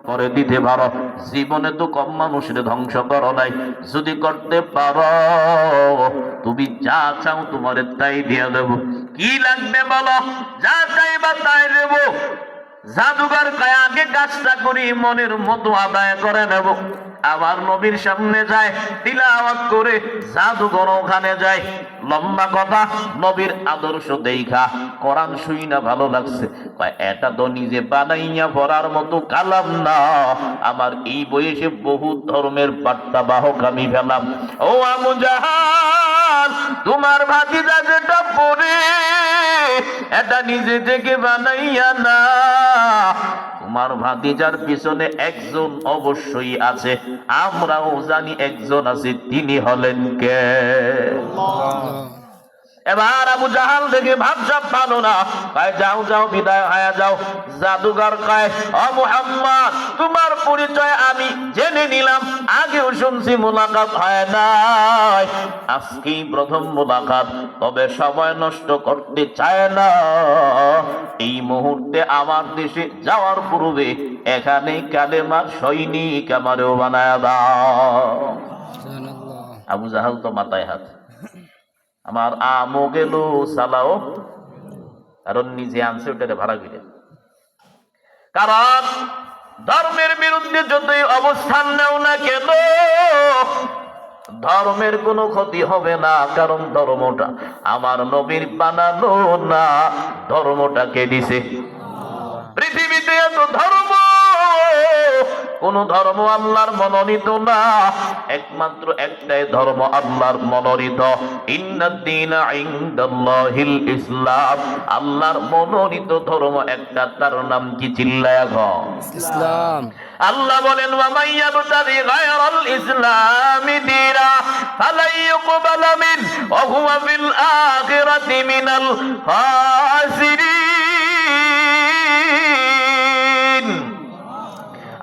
করে দিতে পারো। জীবনে তো কম মানুষের ধ্বংস করো নাই, যদি করতে পারো তুমি যা চাও তোমার তাই দিয়ে দেব। কি লাগবে বলো, যা চাইবা তাই দেব। জাদুঘর কয় আগে কাজটা করি, মনের মতো আদায় করে নেব। আবার নবীর সামনে যায়, তিলাওয়াত করে জাদুঘর ওখানে যায়। লম্বা কথা, নবীর আদর্শ দেখা কোরআন শুই না ভালো লাগছে, এটা তো নিজে বানাইয়া পড়ার মতো কালাম না, আমার এই বয়সে বহু ধর্মের বার্তা বাহক আমি পেলাম। ও আবু জাহাল, তোমার ভাতিজা যেটা পড়ে এটা নিজে থেকে বানাইয়া না, তোমার ভাতিজার পিছনে একজন অবশ্যই আছে, আমরাও জানি একজন আছে, তিনি হলেন কে? এবার আবু জাহাল দেখে ভাবসাব ভালো না, কয় যাও যাও বিদায় হয়ে যাও। জাদুঘর কয়, ও মুহাম্মদ, তোমার পরিচয় আমি জেনে নিলাম, আগেও শুনছি, মোলাকাত হয় নাই, আজকেই প্রথম মোলাকাত, তবে সময় নষ্ট করতে চায় না। এই মুহূর্তে আমার দেশে যাওয়ার পূর্বে এখানে কালেমার সৈনিক আমারও বানায় দাও। আবু জাহাল তো মাথায় হাত, আমার আমও গেল সালাও, কারণ নিজে আনছে ওটাকে ভাড়া করে। কারণ ধর্মের বিরুদ্ধে যতই অবস্থান নেও না কেন, ধর্মের কোনো ক্ষতি হবে না, কারণ ধর্মটা আমার নবীর বানানো না, ধর্মটাকে দিছে। পৃথিবীতে এত ধর্ম, কোন ধর্ম আল্লাহর মনোনীত না, একমাত্র একটাই ধর্ম আল্লাহর মনোনীত, ইন্নাদ-দীনা ইনদাল্লাহিল ইসলাম, আল্লাহর মনোনীত ধর্ম একটা, তার নাম কি? চিল্লায়া কও ইসলাম। আল্লাহ বলেন, ওয়া মান ইয়াবতাগি গায়রাল ইসলামি দীনা ফালা ইউকবালা মিন ওয়া হুয়া ফিল আখিরাতি মিনাল খাসিরিন।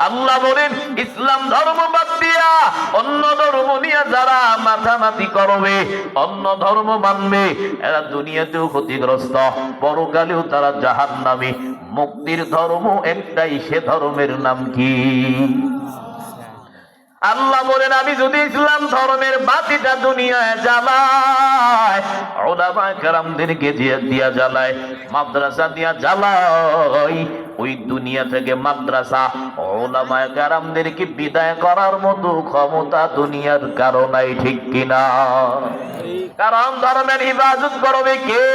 আল্লাহ বলেন, ইসলাম ধর্ম বাদ দিয়া অন্য ধর্ম নিয়ে যারা মাথামাতি করবে, অন্য ধর্ম মানবে, এরা দুনিয়াতেও ক্ষতিগ্রস্ত, পরকালেও তারা জাহান্নামী। মুক্তির ধর্ম একটাই, সে ধর্মের নাম কি? আল্লাহ বলেন, আমি যদি ইসলাম ধর্মের বাতিটা দুনিয়ায় জ্বালাই, উলামায়ে কেরামদেরকে দিয়া জ্বালাই, মাদ্রাসা দিয়া জ্বালাই, ওই দুনিয়া থেকে মাদ্রাসা উলামায়ে কেরামদেরকে বিদায় করার মতো ক্ষমতা দুনিয়ার কারো নাই, ঠিক কিনা? কারণ ধর্মের হিফাজত করবে কে?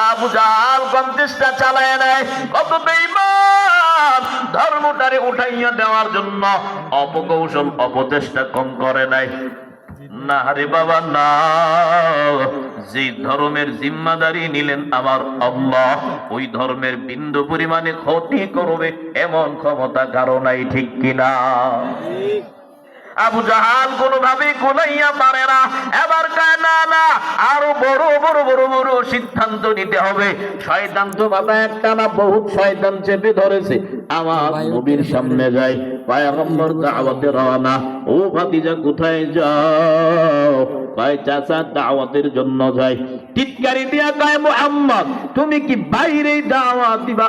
আবু জাহাল কন্টেস্টটা চালায় নেয়, কত বেঈমান, ধর্মটারে উঠাইয়া দেওয়ার জন্য অপকৌশল অপচেষ্টা কম করে নাই। না রে বাবা না, যে ধর্মের জিম্মাদারি নিলেন আমার আল্লাহ, ওই ধর্মের বিন্দু পরিমাণে ক্ষতি করবে এমন ক্ষমতা কারো নাই, ঠিক কিনা? আবু জাহাল কোনোভাবেই কুলাইয়া পারে না। এবার কয়, না না, আরো বড় বড় বড় বড় সিদ্ধান্ত নিতে হবে। শয়তান তো বাবা একটা না, বহুত শয়তান চেপে ধরেছে। আমার নবীর সামনে যাই, পয়গম্বর দাওয়াতে রওনা। ও ভাতিজা কোথায় যাও? কয় চাচা দাওয়াতের জন্য যাই। টিটকারি দিয়া কয়, মুহাম্মদ তুমি কি বাইরে দাওয়াত দিবা?